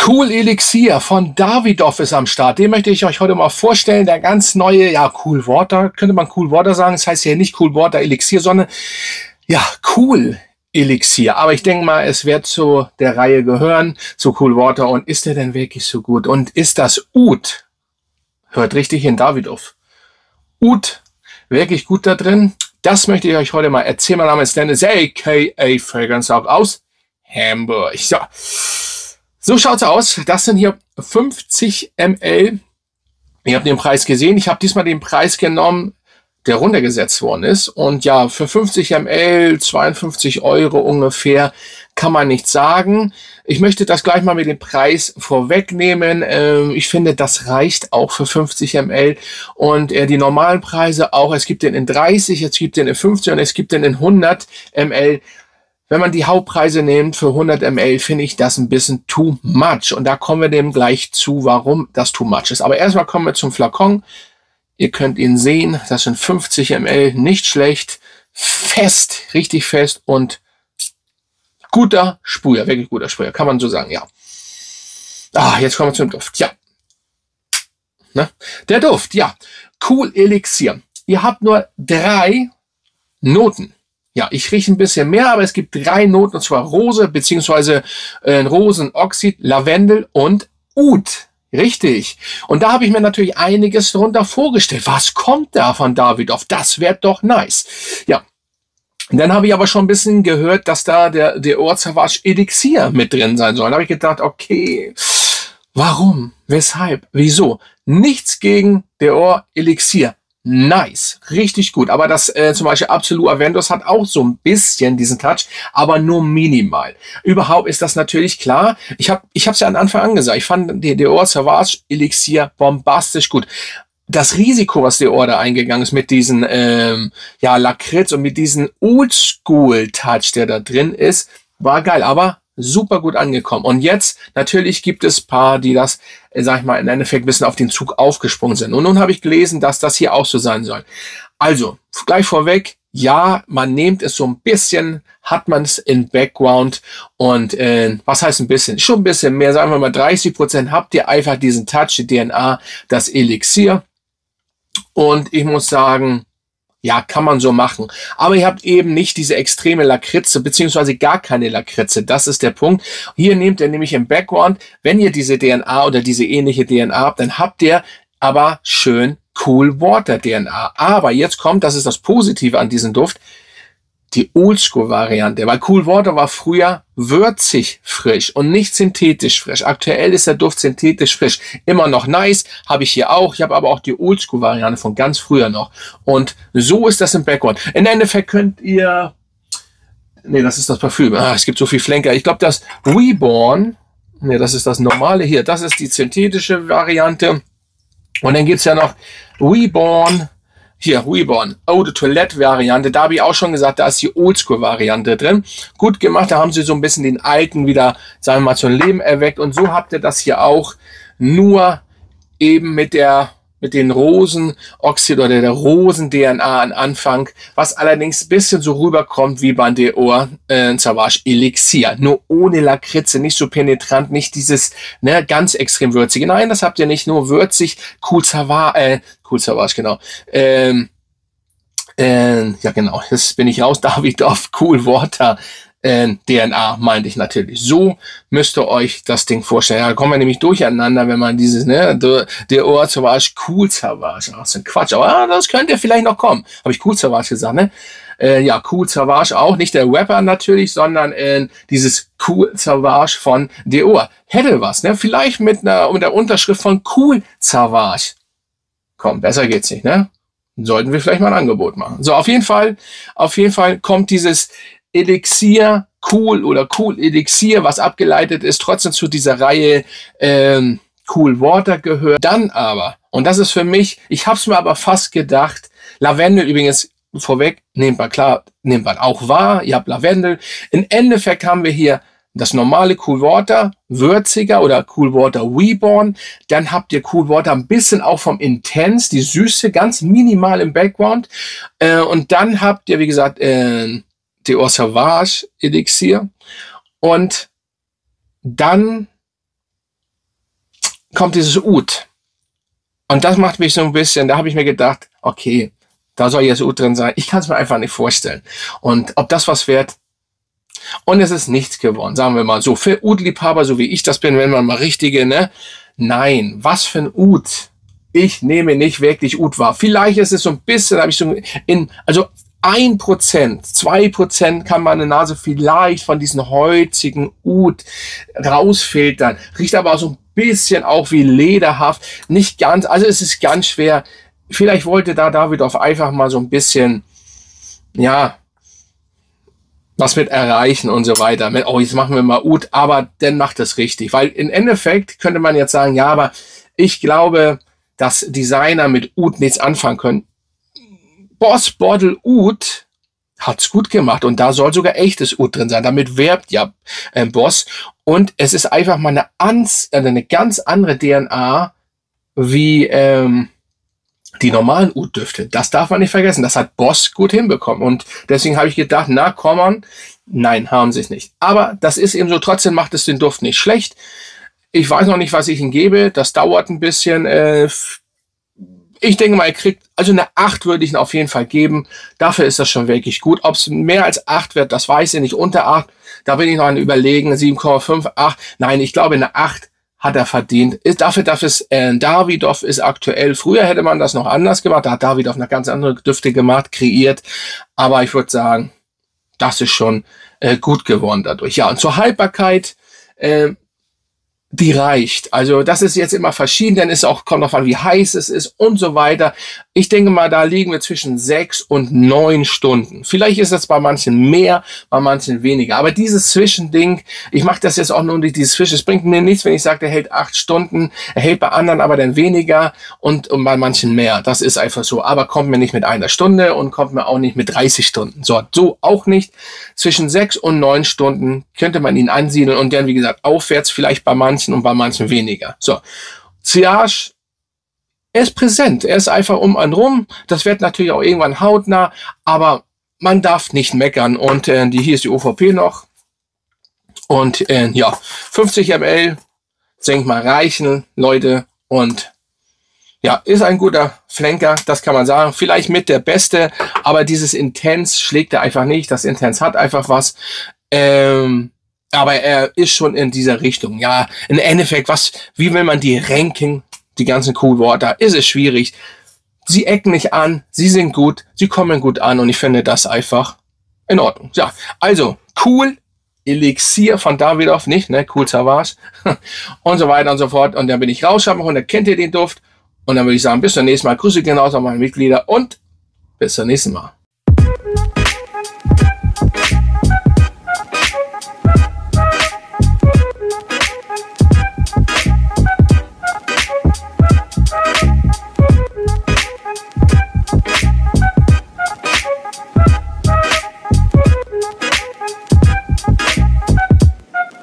Cool Elixir von Davidoff ist am Start. Den möchte ich euch heute mal vorstellen. Der ganz neue, ja, Cool Water, könnte man Cool Water sagen. Das heißt ja nicht Cool Water Elixir, sondern, ja, Cool Elixir. Aber ich denke mal, es wird zu der Reihe gehören, zu Cool Water. Und ist der denn wirklich so gut? Und ist das Oud? Hört richtig hin, Davidoff. Oud, wirklich gut da drin? Das möchte ich euch heute mal erzählen. Mein Name ist Dennis, a.k.a. Fragrance Up aus Hamburg. So schaut's aus. Das sind hier 50 ml. Ihr habt den Preis gesehen. Ich habe diesmal den Preis genommen, der runtergesetzt worden ist. Und ja, für 50 ml, 52 € ungefähr, kann man nichts sagen. Ich möchte das gleich mal mit dem Preis vorwegnehmen. Ich finde, das reicht auch für 50 ml. Und die normalen Preise auch. Es gibt den in 30, es gibt den in 50 und es gibt den in 100 ml. Wenn man die Hauptpreise nimmt für 100 ml, finde ich das ein bisschen too much. Und da kommen wir dem gleich zu, warum das too much ist. Aber erstmal kommen wir zum Flakon. Ihr könnt ihn sehen, das sind 50 ml, nicht schlecht, fest, richtig fest und guter Sprüher, wirklich guter Sprüher, kann man so sagen, ja. Jetzt kommen wir zum Duft, ja. Ne? Der Duft, ja. Cool Elixir. Ihr habt nur 3 Noten. Ja, ich rieche ein bisschen mehr, aber es gibt 3 Noten, und zwar Rose, beziehungsweise Rosenoxid, Lavendel und Oud. Richtig. Und da habe ich mir natürlich einiges darunter vorgestellt. Was kommt da von Davidoff? Das wäre doch nice. Ja. Und dann habe ich aber schon ein bisschen gehört, dass da der Dior Sauvage Elixir mit drin sein soll. Da habe ich gedacht, okay, warum? Weshalb? Wieso? Nichts gegen Dior Elixir. Nice, richtig gut. Aber das zum Beispiel Absolut Aventus hat auch so ein bisschen diesen Touch, aber nur minimal. Überhaupt ist das natürlich klar. Ich habe es ja am Anfang angesagt. Ich fand den Dior Sauvage Elixir bombastisch gut. Das Risiko, was Dior da eingegangen ist mit diesen Lakritz und mit diesem Oldschool-Touch, der da drin ist, war geil. Aber super gut angekommen. Und jetzt, natürlich gibt es paar, die das, sag ich mal, im Endeffekt ein bisschen auf den Zug aufgesprungen sind. Und nun habe ich gelesen, dass das hier auch so sein soll. Also, gleich vorweg, ja, man nimmt es so ein bisschen, hat man es in Background und was heißt ein bisschen? Schon ein bisschen mehr, sagen wir mal 30% habt ihr einfach diesen Touch, die DNA, das Elixir. Und ich muss sagen, ja, kann man so machen. Aber ihr habt eben nicht diese extreme Lakritze, beziehungsweise gar keine Lakritze. Das ist der Punkt. Hier nehmt ihr nämlich im Background, wenn ihr diese DNA oder diese ähnliche DNA habt, dann habt ihr aber schön Cool Water DNA. Aber jetzt kommt, das ist das Positive an diesem Duft, die Oldschool-Variante, weil Cool Water war früher würzig frisch und nicht synthetisch frisch. Aktuell ist der Duft synthetisch frisch. Immer noch nice, habe ich hier auch. Ich habe aber auch die Oldschool-Variante von ganz früher noch. Und so ist das im Background. Im Endeffekt könnt ihr... Nee, das ist das Parfüm. Es gibt so viel Flenker. Ich glaube, das Reborn... Nee, das ist das normale hier. Das ist die synthetische Variante. Und dann gibt's ja noch Reborn... Hier, Reborn, Eau de Toilette Variante, da habe ich auch schon gesagt, da ist die Oldschool Variante drin. Gut gemacht, da haben sie so ein bisschen den alten wieder, sagen wir mal, zum Leben erweckt. Und so habt ihr das hier auch, nur eben mit den Rosenoxid oder der Rosen-DNA am Anfang, was allerdings ein bisschen so rüberkommt wie bei Dior Sauvage Elixir. Nur ohne Lakritze, nicht so penetrant, nicht dieses ganz extrem würzige. Nein, das habt ihr nicht, nur würzig, Cool Sauvage, genau. Ja genau, jetzt bin ich raus, Davidoff, Cool Water. DNA meinte ich natürlich. So müsst ihr euch das Ding vorstellen. Ja, da kommen wir nämlich durcheinander, wenn man dieses, Dior Sauvage, Cool Sauvage. Ach, so ein Quatsch, aber das könnte vielleicht noch kommen. Habe ich Cool Sauvage gesagt, ne? Ja, Cool Sauvage auch. Nicht der Rapper natürlich, sondern dieses Cool Sauvage von Dior. Hätte was, ne? Vielleicht mit der Unterschrift von Cool Sauvage. Komm, besser geht's nicht, ne? Sollten wir vielleicht mal ein Angebot machen. So, auf jeden Fall kommt dieses Elixir, Cool oder Cool Elixir, was abgeleitet ist, trotzdem zu dieser Reihe Cool Water gehört. Dann aber, und das ist für mich, ich habe es mir aber fast gedacht, Lavendel übrigens vorweg, nehmt man auch wahr, ihr habt Lavendel. Im Endeffekt haben wir hier das normale Cool Water, würziger oder Cool Water Reborn. Dann habt ihr Cool Water ein bisschen auch vom Intense, die Süße, ganz minimal im Background. Und dann habt ihr, wie gesagt, Dior Sauvage Elixir. Und dann kommt dieses Oud. Und das macht mich so ein bisschen, da habe ich mir gedacht, okay, da soll jetzt Oud drin sein. Ich kann es mir einfach nicht vorstellen. Und ob das was wird. Und es ist nichts geworden, sagen wir mal so. Für Oud-Liebhaber, so wie ich das bin, wenn man mal richtige, ne? Nein, was für ein Oud. Ich nehme nicht wirklich Oud wahr. Vielleicht ist es so ein bisschen, habe ich so also 1%, 2% kann meine Nase vielleicht von diesen holzigen Oud rausfiltern. Riecht aber auch so ein bisschen auch wie lederhaft. Nicht ganz, also es ist ganz schwer. Vielleicht wollte da Davidoff einfach mal so ein bisschen, ja, was mit erreichen und so weiter. Mit, oh, jetzt machen wir mal Oud, aber dann macht es richtig. Weil im Endeffekt könnte man jetzt sagen, ja, aber ich glaube, dass Designer mit Oud nichts anfangen können. Boss Bottle Oud hat's gut gemacht und da soll sogar echtes Oud drin sein. Damit werbt ja Boss und es ist einfach mal eine ganz andere DNA wie die normalen Oud-Düfte. Das darf man nicht vergessen. Das hat Boss gut hinbekommen und deswegen habe ich gedacht, na komm on, nein, haben sie es nicht. Aber das ist eben so, trotzdem macht es den Duft nicht schlecht. Ich weiß noch nicht, was ich ihm gebe. Das dauert ein bisschen. Ich denke mal, er kriegt, also eine 8 würde ich ihn auf jeden Fall geben. Dafür ist das schon wirklich gut. Ob es mehr als 8 wird, das weiß ich nicht. Unter 8, da bin ich noch an Überlegen. 7,5, 8. Nein, ich glaube, eine 8 hat er verdient. Dafür, dass es Davidoff ist aktuell. Früher hätte man das noch anders gemacht. Da hat Davidoff noch ganz andere Düfte gemacht, kreiert. Aber ich würde sagen, das ist schon gut geworden dadurch. Ja, und zur Haltbarkeit, die reicht. Also das ist jetzt immer verschieden, denn es auch kommt noch an, wie heiß es ist und so weiter. Ich denke mal, da liegen wir zwischen 6 und 9 Stunden. Vielleicht ist das bei manchen mehr, bei manchen weniger. Aber dieses Zwischending, ich mache das jetzt auch nur durch dieses Zwischen. Es bringt mir nichts, wenn ich sage, der hält 8 Stunden, er hält bei anderen aber dann weniger und bei manchen mehr. Das ist einfach so. Aber kommt mir nicht mit 1 Stunde und kommt mir auch nicht mit 30 Stunden. So auch nicht. Zwischen 6 und 9 Stunden könnte man ihn ansiedeln und dann, wie gesagt, aufwärts vielleicht bei manchen und bei manchen weniger. So, Sillage, er ist präsent, er ist einfach um einen rum. Das wird natürlich auch irgendwann hautnah, aber man darf nicht meckern. Und hier ist die OVP noch. Und ja, 50 ml, denke mal, reichen, Leute. Und ja, ist ein guter Flanker, das kann man sagen. Vielleicht mit der Beste, aber dieses Intense schlägt er einfach nicht. Das Intense hat einfach was. Aber er ist schon in dieser Richtung. Ja, im Endeffekt, wie will man die ranken? Die ganzen Cool Water, ist es schwierig. Sie ecken nicht an, sie sind gut, sie kommen gut an und ich finde das einfach in Ordnung. Ja, also Cool Elixier von Davidoff, nicht, ne? Cool Savage und so weiter und so fort. Und dann bin ich raus, und dann kennt ihr den Duft. Und dann würde ich sagen, bis zum nächsten Mal. Grüße genauso an meine Mitglieder und bis zum nächsten Mal.